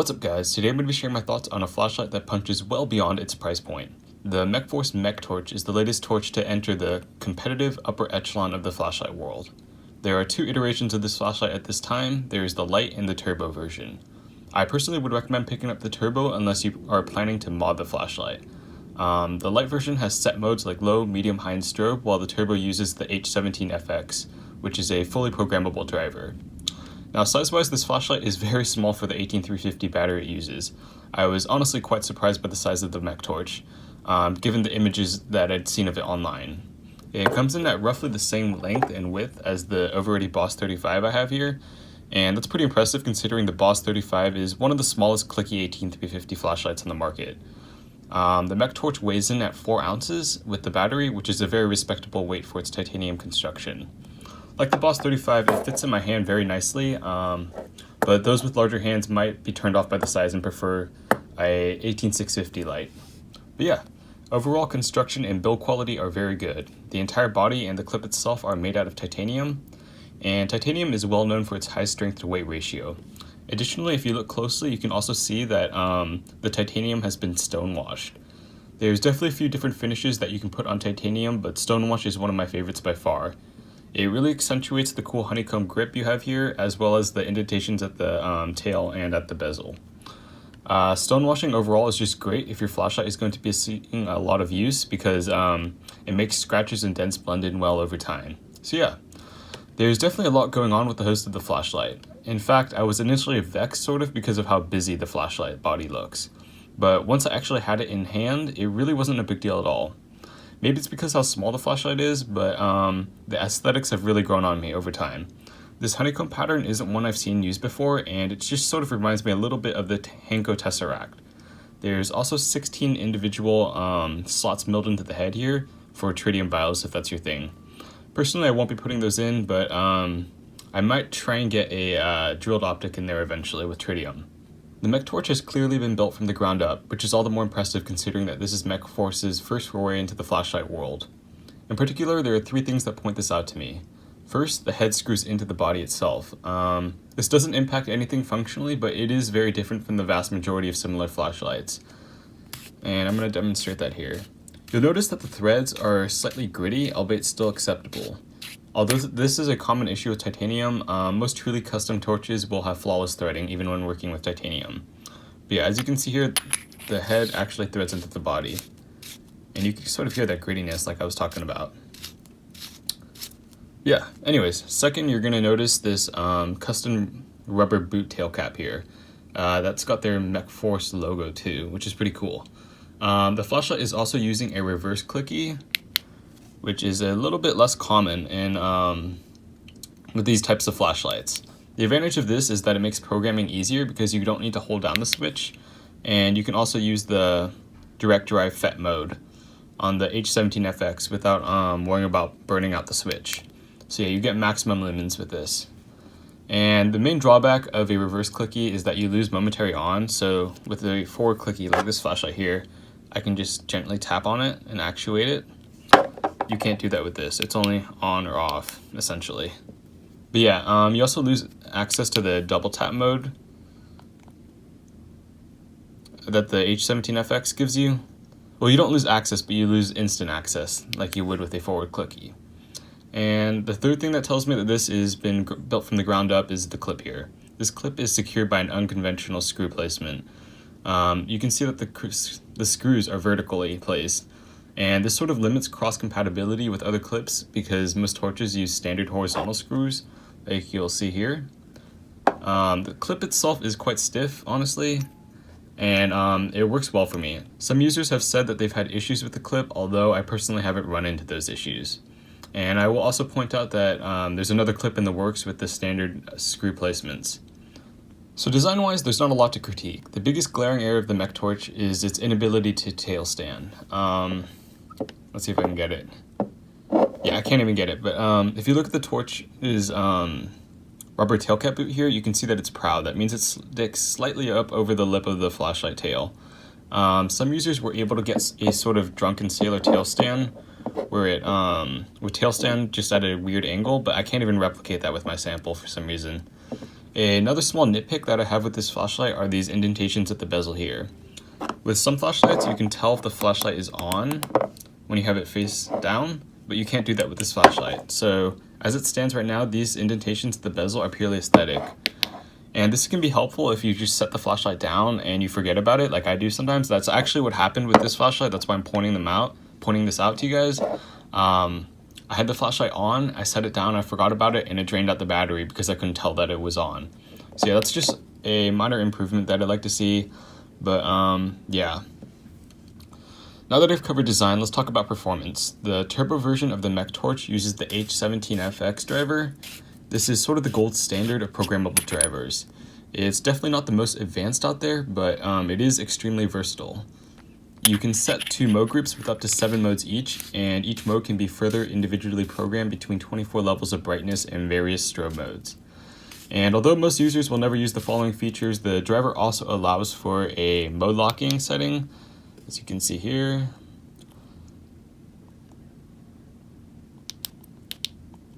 What's up guys, today I'm going to be sharing my thoughts on a flashlight that punches well beyond its price point. The Mechforce Mechtorch is the latest torch to enter the competitive upper echelon of the flashlight world. There are two iterations of this flashlight at this time. There is the Lite and the Turbo version. I personally would recommend picking up the Turbo unless you are planning to mod the flashlight. The Lite version has set modes like low, medium, high, and strobe, while the Turbo uses the H17FX, which is a fully programmable driver. Now size-wise, this flashlight is very small for the 18350 battery it uses. I was honestly quite surprised by the size of the Mechtorch, given the images that I'd seen of it online. It comes in at roughly the same length and width as the overready Boss 35 I have here, and that's pretty impressive considering the Boss 35 is one of the smallest CLICKY 18350 flashlights on the market. The Mechtorch weighs in at 4 ounces with the battery, which is a very respectable weight for its titanium construction. Like the Boss 35, it fits in my hand very nicely, but those with larger hands might be turned off by the size and prefer a 18650 Lite. But yeah, overall construction and build quality are very good. The entire body and the clip itself are made out of titanium, and titanium is well known for its high strength to weight ratio. Additionally, if you look closely, you can also see that the titanium has been stonewashed. There's definitely a few different finishes that you can put on titanium, but stonewash is one of my favorites by far. It really accentuates the cool honeycomb grip you have here, as well as the indentations at the tail and at the bezel. Stonewashing overall is just great if your flashlight is going to be seeing a lot of use because it makes scratches and dents blend in well over time. So yeah, there's definitely a lot going on with the host of the flashlight. In fact, I was initially vexed sort of because of how busy the flashlight body looks. But once I actually had it in hand, it really wasn't a big deal at all. Maybe it's because how small the flashlight is, but the aesthetics have really grown on me over time. This honeycomb pattern isn't one I've seen used before, and it just sort of reminds me a little bit of the Hanko Tesseract. There's also 16 individual slots milled into the head here for tritium vials, if that's your thing. Personally, I won't be putting those in, but I might try and get a drilled optic in there eventually with tritium. The Mechtorch has clearly been built from the ground up, which is all the more impressive considering that this is Mechforce's first foray into the flashlight world. In particular, there are 3 things that point this out to me. First, the head screws into the body itself. This doesn't impact anything functionally, but it is very different from the vast majority of similar flashlights. And I'm going to demonstrate that here. You'll notice that the threads are slightly gritty, albeit still acceptable. Although this is a common issue with titanium, most truly custom torches will have flawless threading even when working with titanium. But yeah, as you can see here, the head actually threads into the body. And you can sort of hear that grittiness like I was talking about. Yeah, anyways, second you're going to notice this custom rubber boot tail cap here. That's got their Mechforce logo too, which is pretty cool. The flashlight is also using a reverse clicky, which is a little bit less common in with these types of flashlights. The advantage of this is that it makes programming easier because you don't need to hold down the switch, and you can also use the direct drive FET mode on the H17FX without worrying about burning out the switch. So yeah, you get maximum lumens with this. And the main drawback of a reverse clicky is that you lose momentary on, so with a forward clicky like this flashlight here, I can just gently tap on it and actuate it. You can't do that with this. It's only on or off, essentially. But yeah, you also lose access to the double tap mode that the H17FX gives you. Well, you don't lose access, but you lose instant access, like you would with a forward clicky. And the third thing that tells me that this has been built from the ground up is the clip here. This clip is secured by an unconventional screw placement. You can see that the screws are vertically placed. And this sort of limits cross-compatibility with other clips because most torches use standard horizontal screws, like you'll see here. The clip itself is quite stiff, honestly, and it works well for me. Some users have said that they've had issues with the clip, although I personally haven't run into those issues. And I will also point out that there's another clip in the works with the standard screw placements. So design-wise, there's not a lot to critique. The biggest glaring error of the Mechtorch is its inability to tail stand. Let's see if I can get it. Yeah, I can't even get it, but if you look at the torch's rubber tail cap boot here, you can see that it's proud. That means it sticks slightly up over the lip of the flashlight tail. Some users were able to get a sort of drunken sailor tail stand, where it would tail stand just at a weird angle, but I can't even replicate that with my sample for some reason. Another small nitpick that I have with this flashlight are these indentations at the bezel here. With some flashlights, you can tell if the flashlight is on when you have it face down, but you can't do that with this flashlight. So as it stands right now, these indentations at the bezel are purely aesthetic. And this can be helpful if you just set the flashlight down and you forget about it, like I do sometimes. That's actually what happened with this flashlight. That's why I'm pointing this out to you guys. I had the flashlight on, I set it down, I forgot about it, and it drained out the battery because I couldn't tell that it was on. So yeah, that's just a minor improvement that I'd like to see, but yeah. Now that I've covered design, let's talk about performance. The turbo version of the Mechtorch uses the H17FX driver. This is sort of the gold standard of programmable drivers. It's definitely not the most advanced out there, but it is extremely versatile. You can set 2 mode groups with up to 7 modes each, and each mode can be further individually programmed between 24 levels of brightness and various strobe modes. And although most users will never use the following features, the driver also allows for a mode locking setting, as you can see here.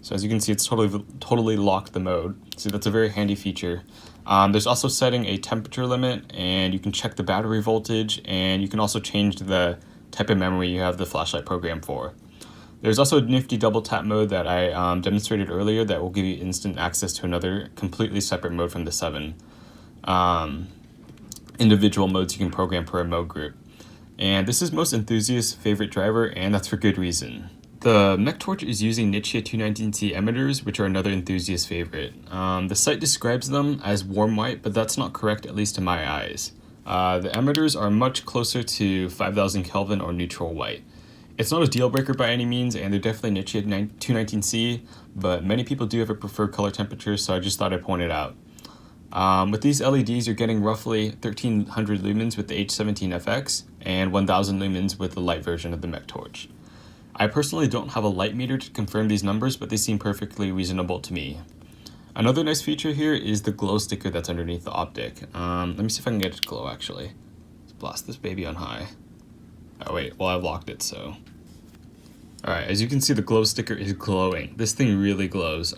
So as you can see, it's totally locked the mode. So that's a very handy feature. There's also setting a temperature limit, and you can check the battery voltage, and you can also change the type of memory you have the flashlight programmed for. There's also a nifty double tap mode that I demonstrated earlier that will give you instant access to another completely separate mode from the 7 individual modes you can program per mode group. And this is most enthusiasts' favorite driver, and that's for good reason. The Mechtorch is using NICHIA 219C emitters, which are another enthusiast favorite. The site describes them as warm white, but that's not correct, at least to my eyes. The emitters are much closer to 5000 Kelvin or neutral white. It's not a deal breaker by any means, and they're definitely NICHIA 219C, but many people do have a preferred color temperature, so I just thought I'd point it out. With these LEDs, you're getting roughly 1300 lumens with the H17FX and 1000 lumens with the light version of the Mechtorch. I personally don't have a light meter to confirm these numbers, but they seem perfectly reasonable to me. Another nice feature here is the glow sticker that's underneath the optic. Let me see if I can get it to glow actually. Let's blast this baby on high. Oh wait, well I've locked it, so. Alright, as you can see, the glow sticker is glowing. This thing really glows.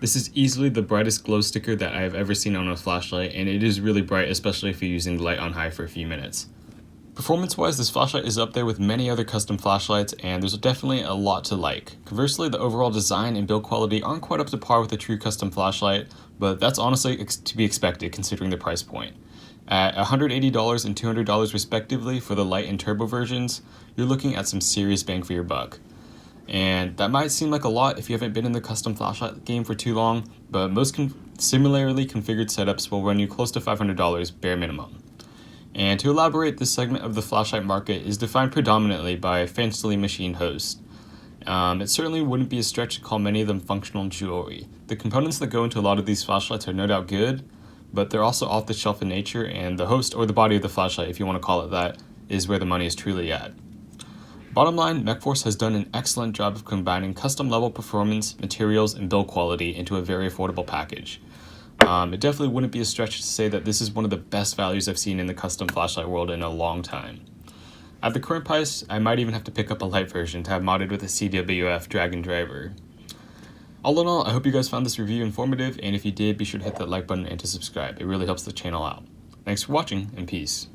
This is easily the brightest glow sticker that I've ever seen on a flashlight, and it is really bright, especially if you're using the light on high for a few minutes. Performance-wise, this flashlight is up there with many other custom flashlights, and there's definitely a lot to like. Conversely, the overall design and build quality aren't quite up to par with a true custom flashlight, but that's honestly to be expected considering the price point. At $180 and $200 respectively for the Lite and Turbo versions, you're looking at some serious bang for your buck. And that might seem like a lot if you haven't been in the custom flashlight game for too long, but most similarly configured setups will run you close to $500 bare minimum. And to elaborate, this segment of the flashlight market is defined predominantly by fancily machined hosts. It certainly wouldn't be a stretch to call many of them functional jewelry. The components that go into a lot of these flashlights are no doubt good, but they're also off the shelf in nature, and the host, or the body of the flashlight, if you want to call it that, is where the money is truly at. Bottom line, Mechforce has done an excellent job of combining custom level performance, materials, and build quality into a very affordable package. It definitely wouldn't be a stretch to say that this is one of the best values I've seen in the custom flashlight world in a long time. At the current price, I might even have to pick up a light version to have modded with a CWF Dragon driver. All in all, I hope you guys found this review informative, and if you did, be sure to hit that like button and to subscribe. It really helps the channel out. Thanks for watching, and peace.